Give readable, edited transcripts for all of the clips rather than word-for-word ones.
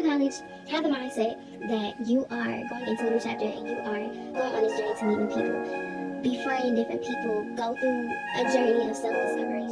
college, have the mindset that you are going into a new chapter and you are going on this journey to meet new people. Befriend different people. Go through a journey of self-discovery.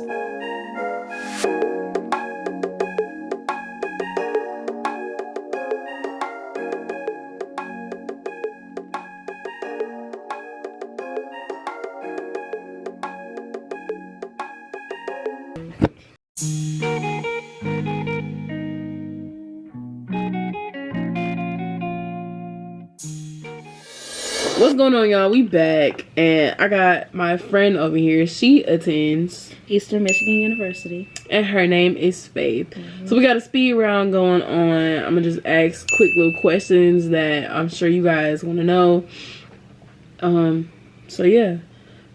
What's going on, y'all? We back, and I got my friend over here. She attends Eastern Michigan University, and her name is Faith. So we got a speed round going on. I'm gonna just ask quick little questions that I'm sure you guys want to know. So yeah,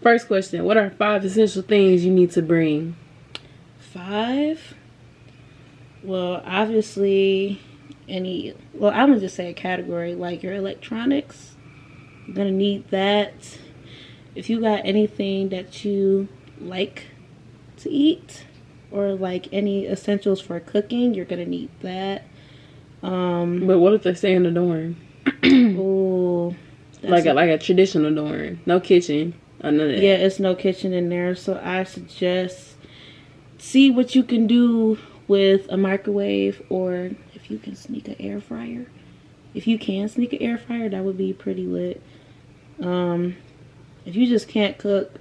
first question: what are 5 essential things you need to bring? 5? Well, obviously, I'm gonna just say a category like your electronics. You're gonna need that. If you got anything that you like to eat or like any essentials for cooking, you're gonna need that. But what if they stay in the dorm? Oh, like a traditional dorm, no kitchen, none of that. Yeah, it's no kitchen in there. So I suggest see what you can do with a microwave, or if you can sneak an air fryer. If you can sneak an air fryer, that would be pretty lit. If you just can't cook,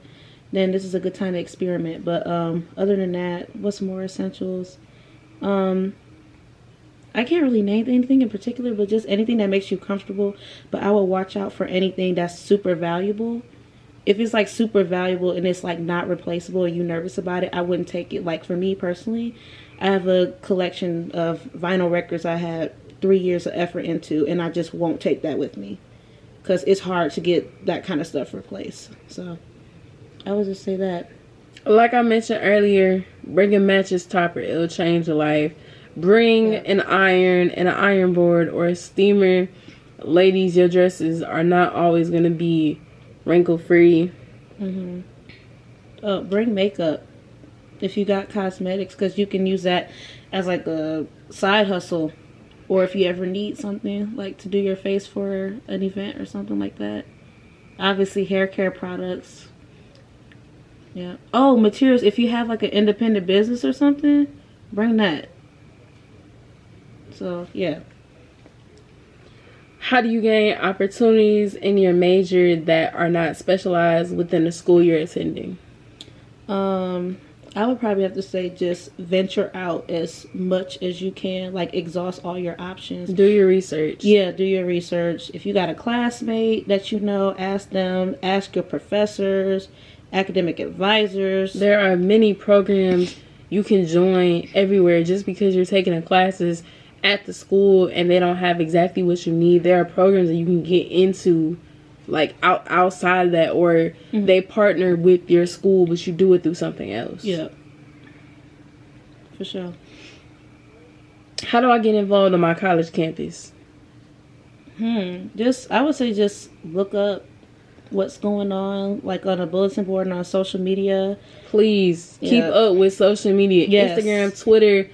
then this is a good time to experiment. But other than that, what's more essentials? I can't really name anything in particular, but just anything that makes you comfortable. But I will watch out for anything that's super valuable. If it's like super valuable and it's like not replaceable and you're nervous about it, I wouldn't take it. Like for me personally, I have a collection of vinyl records I had 3 years of effort into, and I just won't take that with me because it's hard to get that kind of stuff replaced. So I would just say that. Like I mentioned earlier, bring a mattress topper. It'll change your life. Bring an iron and an iron board or a steamer. Ladies, your dresses are not always going to be wrinkle free. Bring makeup if you got cosmetics, because you can use that as like a side hustle, or if you ever need something like to do your face for an event or something like that. Obviously hair care products. Yeah. Oh, materials. If you have like an independent business or something, bring that. So yeah. How do you gain opportunities in your major that are not specialized within the school you're attending? I would probably have to say just venture out as much as you can. Like exhaust all your options. Do your research. Yeah, do your research. If you got a classmate that you know, ask them. Ask your professors, academic advisors. There are many programs you can join everywhere. Just because you're taking classes at the school and they don't have exactly what you need, there are programs that you can get into like outside of that, or they partner with your school but you do it through something else. Yeah, for sure. How do I get involved on my college campus? I would say just look up what's going on, like on a bulletin board and on social media. Please keep up with social media. Yes. Instagram, Twitter,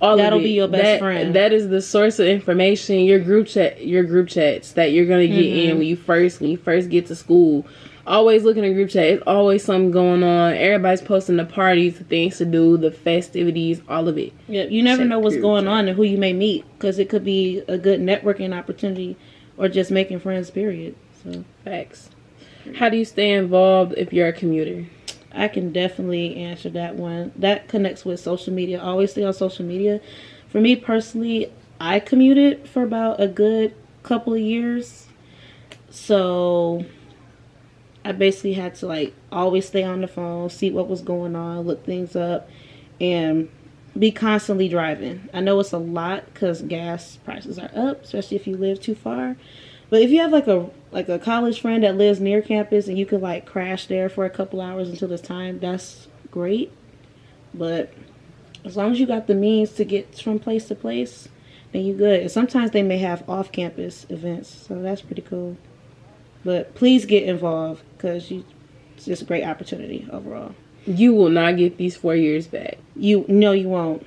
that'll be your best friend. That is the source of information. Your group chats that you're gonna get in when you first get to school. Always look in a group chat. It's always something going on. Everybody's posting the parties, the things to do, the festivities, all of it. Yeah, you never know what's going on and who you may meet, because it could be a good networking opportunity or just making friends. Period. So facts. How do you stay involved if you're a commuter? I can definitely answer that one. That connects with social media. Always stay on social media. For me personally, I commuted for about a good couple of years. So I basically had to like always stay on the phone, see what was going on, look things up, and be constantly driving. I know it's a lot because gas prices are up, especially if you live too far. But if you have like a college friend that lives near campus and you could like crash there for a couple hours until it's time, that's great. But as long as you got the means to get from place to place, then you good. And sometimes they may have off-campus events, so that's pretty cool. But please get involved, because it's just a great opportunity overall. You will not get these 4 years back. No, you won't.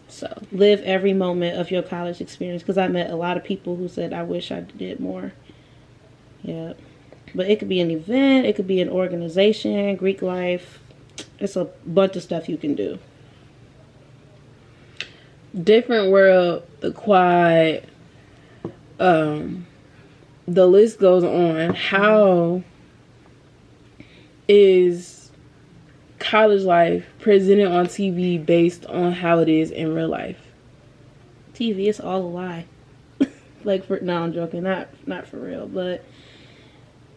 So live every moment of your college experience, because I met a lot of people who said, I wish I did more. Yeah. But it could be an event, it could be an organization, Greek life. It's a bunch of stuff you can do. different world, the quad, the list goes on. How is college life presented on TV based on how it is in real life? TV is all a lie. Like, no, I'm joking. Not for real. But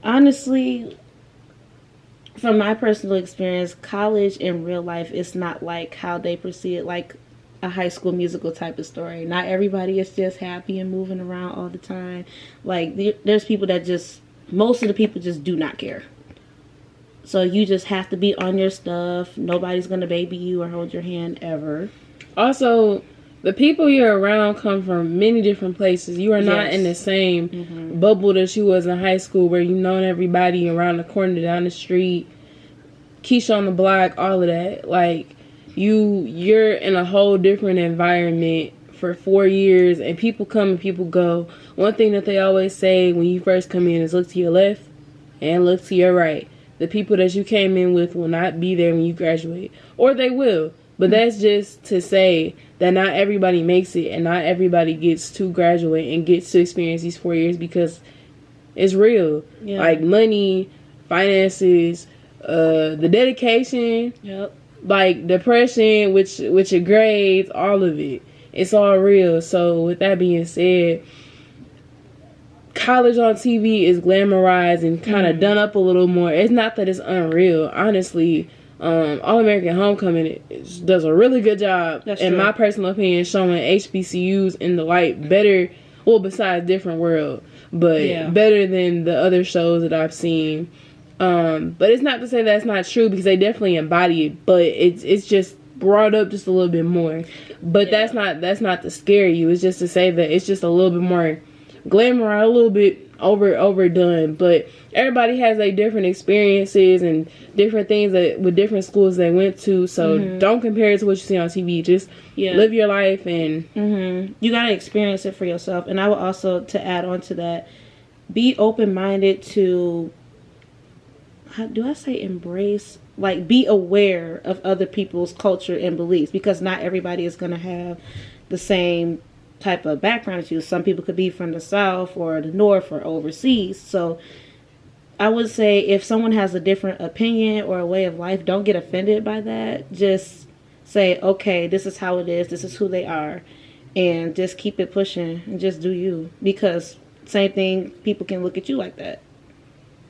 honestly, from my personal experience, college in real life is not like how they perceive it, like a High School Musical type of story. Not everybody is just happy and moving around all the time. Like, there's people that most of the people just do not care. So you just have to be on your stuff. Nobody's going to baby you or hold your hand ever. Also, the people you're around come from many different places. You are not in the same bubble that you was in high school, where you known everybody around the corner, down the street, Keisha on the block, all of that. Like, you're in a whole different environment for 4 years, and people come and people go. One thing that they always say when you first come in is look to your left and look to your right. The people that you came in with will not be there when you graduate. Or they will. But that's just to say that not everybody makes it, and not everybody gets to graduate and gets to experience these 4 years, because it's real. Yeah. Like money, finances, the dedication, like depression, with your grades, all of it. It's all real. So with that being said, college on TV is glamorized and kind of done up a little more. It's not that it's unreal. Honestly, All American Homecoming does a really good job, in my personal opinion, showing HBCUs in the light better. Well, besides Different World, but better than the other shows that I've seen. But it's not to say that's not true, because they definitely embody it. But it's just brought up just a little bit more. But that's not to scare you. It's just to say that it's just a little bit more glamorized, a little bit overdone. But everybody has their different experiences and different things that with different schools they went to. So don't compare it to what you see on TV. Just live your life, and you gotta experience it for yourself. And I would also, to add on to that, be open-minded to, how do I say, embrace, like, be aware of other people's culture and beliefs, because not everybody is gonna have the same type of background as you. Some people could be from the South or the North or overseas. So I would say, if someone has a different opinion or a way of life, don't get offended by that. Just say, okay, this is how it is, this is who they are, and just keep it pushing and just do you. Because same thing, people can look at you like that.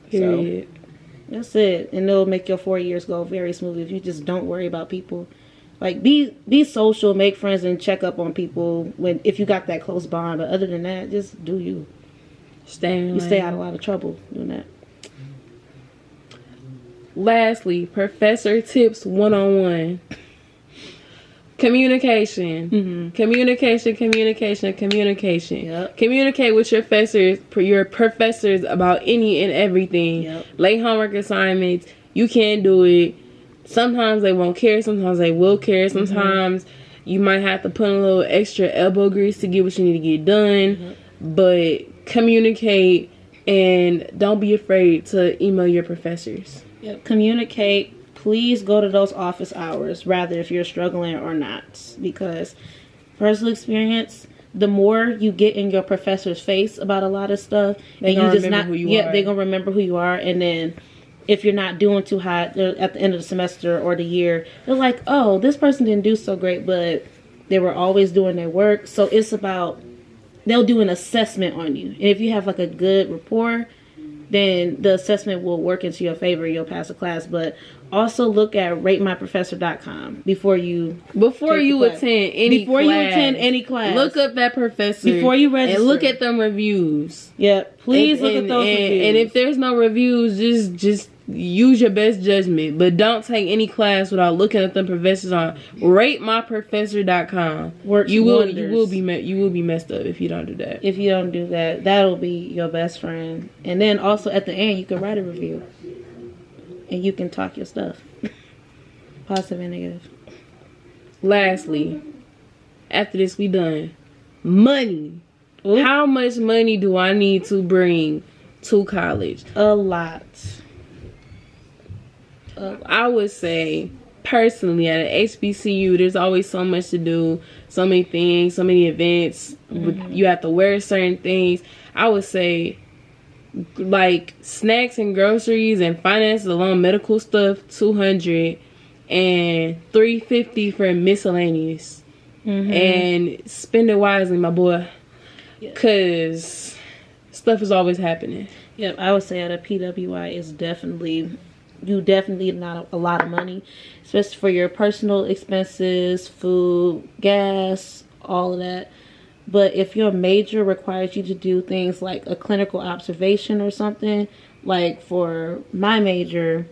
Period. So that's it. And it'll make your 4 years go very smoothly if you just don't worry about people. Like, be social, make friends, and check up on people if you got that close bond. But other than that, just do you. You stay out of a lot of trouble doing that. Lastly, Professor Tips 101. Communication. Communication. Yep. Communicate with your professors about any and everything. Yep. Late homework assignments. You can do it. Sometimes they won't care. Sometimes they will care. Sometimes you might have to put a little extra elbow grease to get what you need to get done. But communicate, and don't be afraid to email your professors. Yep. Communicate. Please go to those office hours, rather if you're struggling or not. Because personal experience, the more you get in your professor's face about a lot of stuff, they're gonna remember who you are. They're gonna remember who you are. And then if you're not doing too hot at the end of the semester or the year, they're like, oh, this person didn't do so great, but they were always doing their work. So it's about, they'll do an assessment on you. And if you have like a good rapport, then the assessment will work into your favor. You'll pass the class. But also look at ratemyprofessor.com before you attend any class. Look up that professor before you register, and look at them reviews. Yep, please look at those reviews. And if there's no reviews, just use your best judgment. But don't take any class without looking at them professors on ratemyprofessor.com. You will be messed up if you don't do that. If you don't do that, that'll be your best friend. And then also at the end, you can write a review. And you can talk your stuff. Positive and negative. Lastly, after this we done? Money. Ooh. How much money do I need to bring to college? A lot. I would say, personally, at an HBCU, there's always so much to do, so many things, so many events. You have to wear certain things. I would say, like, snacks and groceries and finances alone, medical stuff, $200, and $350 for miscellaneous. And spend it wisely, my boy, because stuff is always happening. Yep, I would say at a PWI is definitely, you definitely need not a lot of money, especially for your personal expenses, food, gas, all of that. But if your major requires you to do things like a clinical observation or something, like for my major,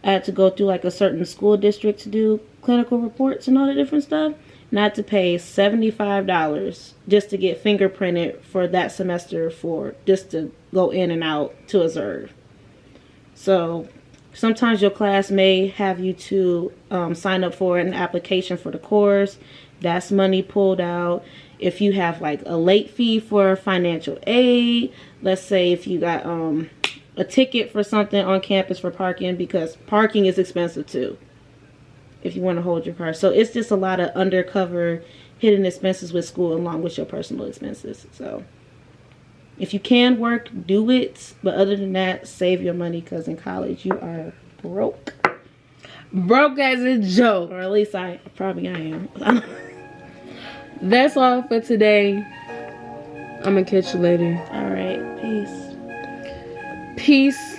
I had to go through like a certain school district to do clinical reports and all the different stuff. And I had to pay $75 just to get fingerprinted for that semester, for just to go in and out to observe. So sometimes your class may have you to sign up for an application for the course. That's money pulled out. If you have like a late fee for financial aid, let's say if you got a ticket for something on campus for parking, because parking is expensive too if you want to hold your car. So it's just a lot of undercover hidden expenses with school along with your personal expenses. So if you can work, do it. But other than that, save your money, because in college you are broke. Broke as a joke. Or at least I am. That's all for today. I'm gonna catch you later. All right. Peace. Peace.